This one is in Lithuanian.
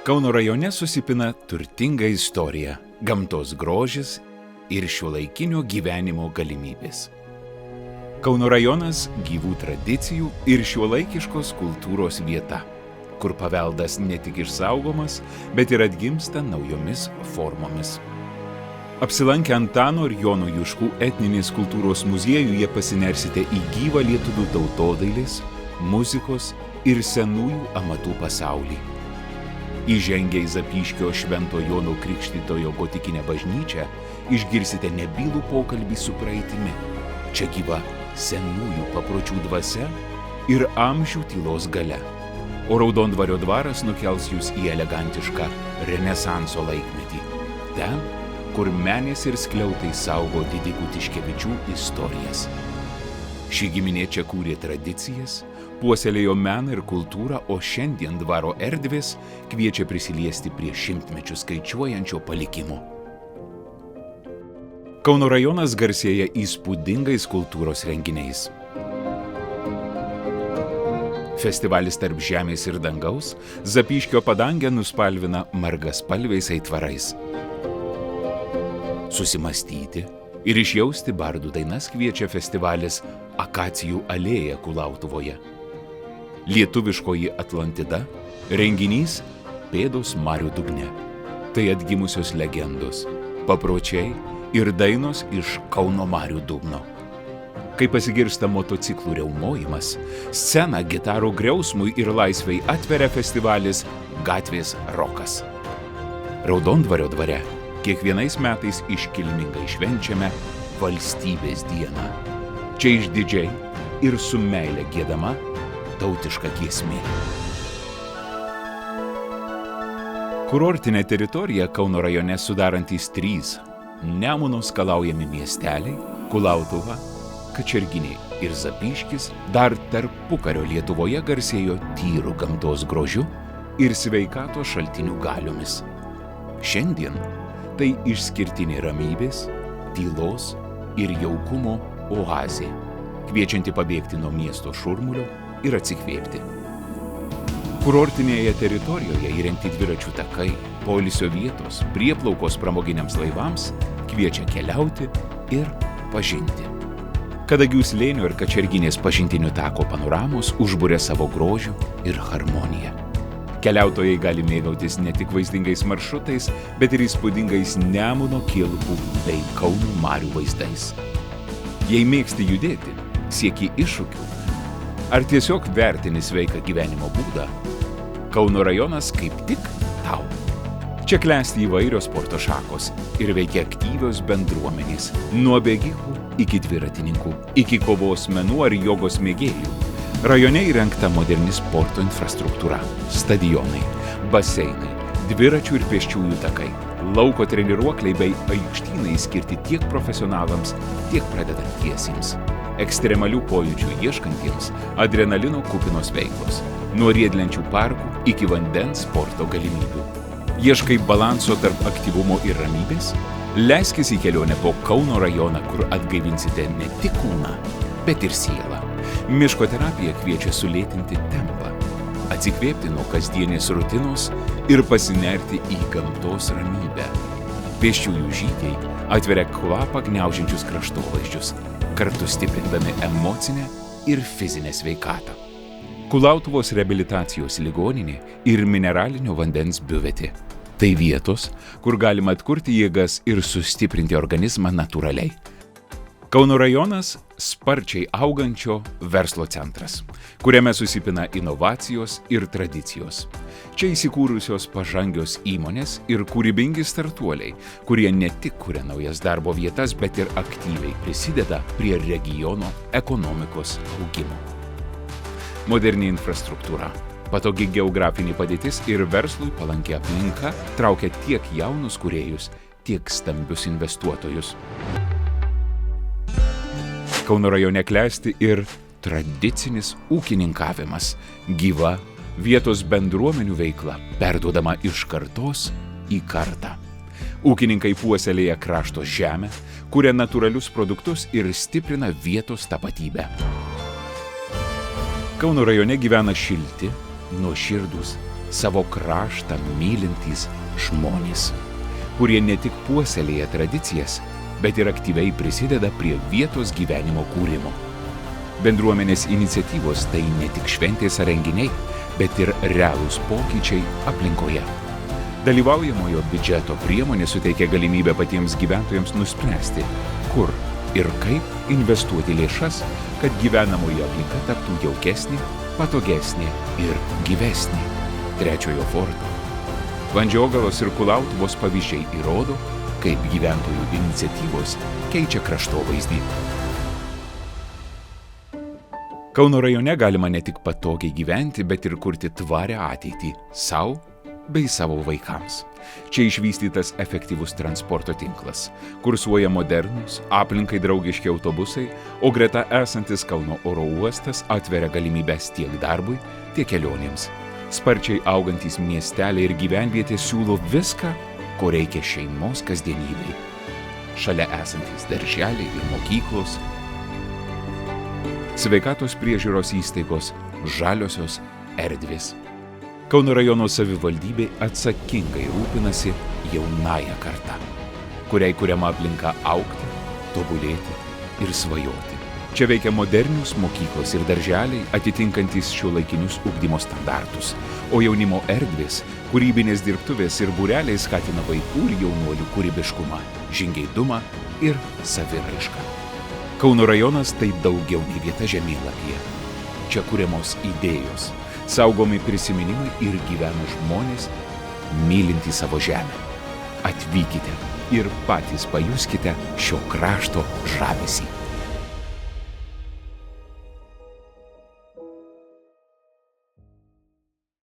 Kauno rajone susipina turtinga istorija, gamtos grožis ir šiuolaikinio gyvenimo galimybės. Kauno rajonas gyvų tradicijų ir šiuolaikiškos kultūros vieta, kur paveldas ne tik išsaugomas, bet ir atgimsta naujomis formomis. Apsilankę Antano ir Jono Juškų etninės kultūros muziejuje pasinersite į gyvą lietuvių tautodailės, muzikos ir senųjų amatų pasaulį. Įžengę į Zapyškio Švento Jono Krikštytojo gotikinę bažnyčią, išgirsite nebylų pokalbį su praeitimi. Čia gyva senųjų papročių dvasia ir amžių tylos galia. O Raudondvario dvaras nukels jūs į elegantišką Renesanso laikmetį. Ten, kur menės ir skliautai saugo didikų Tiškevičių istorijas. Ši giminė čia kūrė tradicijas, puoselėjo meną ir kultūrą, o šiandien dvaro erdvės kviečia prisiliesti prie šimtmečių skaičiuojančio palikimo. Kauno rajonas garsėja įspūdingais kultūros renginiais. Festivalis Tarp žemės ir dangaus Zapyškio padangę nuspalvina margaspalviais aitvarais. Susimąstyti ir išjausti bardų dainas kviečia festivalis Akacijų alėja Kulautuvoje. Lietuviškoji Atlantida – renginys Pėdos marių dugne. Tai atgimusios legendos, papročiai ir dainos iš Kauno marių dugno. Kai pasigirsta motociklų riaumojimas, sceną gitarų griausmui ir laisvei atveria festivalis Gatvės rokas. Raudondvario dvare kiekvienais metais iškilmingai švenčiame Valstybės dieną. Čia išdidžiai ir su meile giedama tautiška giesmė. Kurortinė teritorija Kauno rajone sudarantys 3 Nemuno skalaujami miesteliai – Kulautuva, Kačerginė ir Zapyškis dar tarpukario Lietuvoje garsėjo tyrų gamtos grožiu ir sveikatos šaltinių galiomis. Šiandien tai išskirtinė ramybės, tylos ir jaukumo oazė, kviečianti pabėgti nuo miesto šurmulio ir atsikvėpti. Kurortinėje teritorijoje įrengti dviračių takai, poilsio vietos, prieplaukos pramoginiams laivams kviečia keliauti ir pažinti. Kadagių slėnio ir Kačerginės pažintinių tako panoramos užburia savo grožiu ir harmonija. Keliautojai gali mėgautis ne tik vaizdingais maršrutais, bet ir įspūdingais Nemuno kilpų bei Kauno marių vaizdais. Jei mėgsti judėti, sieki iššūkių, ar tiesiog vertini sveiką gyvenimo būdą, Kauno rajonas kaip tik tau. Čia klesti įvairios sporto šakos ir veikia aktyvios bendruomenės, nuo bėgikų iki dviratininkų, iki kovos menų ar jogos mėgėjų. Rajone įrengta moderni sporto infrastruktūra, stadionai, baseinai, dviračių ir pėsčiųjų takai, lauko treniruokliai bei aikštynai skirti tiek profesionalams, tiek pradedantiesiems. Ekstremalių pojūčių ieškantiems adrenalino kupinos veiklos, nuo riedlenčių parkų iki vandens sporto galimybių. Ieškai balanso tarp aktyvumo ir ramybės? Leiskis į kelionę po Kauno rajoną, kur atgaivinsite ne tik kūną, bet ir sielą. Miško terapija kviečia sulėtinti tempą, atsikvėpti nuo kasdienės rutinos ir pasinerti į gamtos ramybę. Pėsčiųjų žygiai atveria kvapą gniaužiančius kraštovaizdžius, kartu stiprindami emocinę ir fizinę sveikatą. Kulautuvos reabilitacijos ligoninė ir mineralinio vandens biuvetė. Tai vietos, kur galima atkurti jėgas ir sustiprinti organizmą natūraliai. Kauno rajonas – sparčiai augančio verslo centras, kuriame susipina inovacijos ir tradicijos. Čia įsikūrusios pažangios įmonės ir kūrybingi startuoliai, kurie ne tik kuria naujas darbo vietas, bet ir aktyviai prisideda prie regiono ekonomikos augimo. Moderni infrastruktūra, patogi geografinė padėtis ir verslui palanki aplinka traukia tiek jaunus kūrėjus, tiek stambius investuotojus. Kauno rajone klesti ir tradicinis ūkininkavimas, gyva vietos bendruomenių veikla, perduodama iš kartos į kartą. Ūkininkai puoselėja krašto žemę, kuria natūralius produktus ir stiprina vietos tapatybę. Kauno rajone gyvena šilti, nuoširdūs savo kraštą mylintys žmonės, kurie ne tik puoselėja tradicijas, bet ir aktyviai prisideda prie vietos gyvenimo kūrimo. Bendruomenės iniciatyvos tai ne tik šventės ar renginiai, bet ir realūs pokyčiai aplinkoje. Dalyvaujamojo biudžeto priemonė suteikia galimybę patiems gyventojams nuspręsti, kur ir kaip investuoti lėšas, kad gyvenamoji aplinka taptų jaukesnė, patogesnė ir gyvesnė. Trečiojo forto Vandžiogalos ir Kulautuvos pavyzdžiai įrodo, kaip gyventojų iniciatyvos keičia kraštovaizdį. Kauno rajone galima ne tik patogiai gyventi, bet ir kurti tvarią ateitį sau bei savo vaikams. Čia išvystytas efektyvus transporto tinklas, kursuoja modernūs, aplinkai draugiški autobusai, o greta esantis Kauno oro uostas atveria galimybes tiek darbui, tiek kelionėms. Sparčiai augantys miesteliai ir gyvenvietės siūlo viską, ko reikia šeimos kasdienybei. Šalia esantys darželiai ir mokyklos, sveikatos priežiūros įstaigos, žaliosios erdvės. Kauno rajono savivaldybė atsakingai rūpinasi jaunąja karta, kuriai kuriama aplinka augti, tobulėti ir svajoti. Čia veikia modernios mokyklos ir darželiai, atitinkantys šiuolaikinius ugdymo standartus, o jaunimo erdvės, kūrybinės dirbtuvės ir būreliai skatina vaikų ir jaunuolių kūrybiškumą, žingeidumą ir saviraišką. Kauno rajonas tai daugiau nei vieta žemėlapyje. Čia kuriamos idėjos, saugomi prisiminimai ir gyvena žmonės, mylintys savo žemę. Atvykite ir patys pajuskite šio krašto žavesį.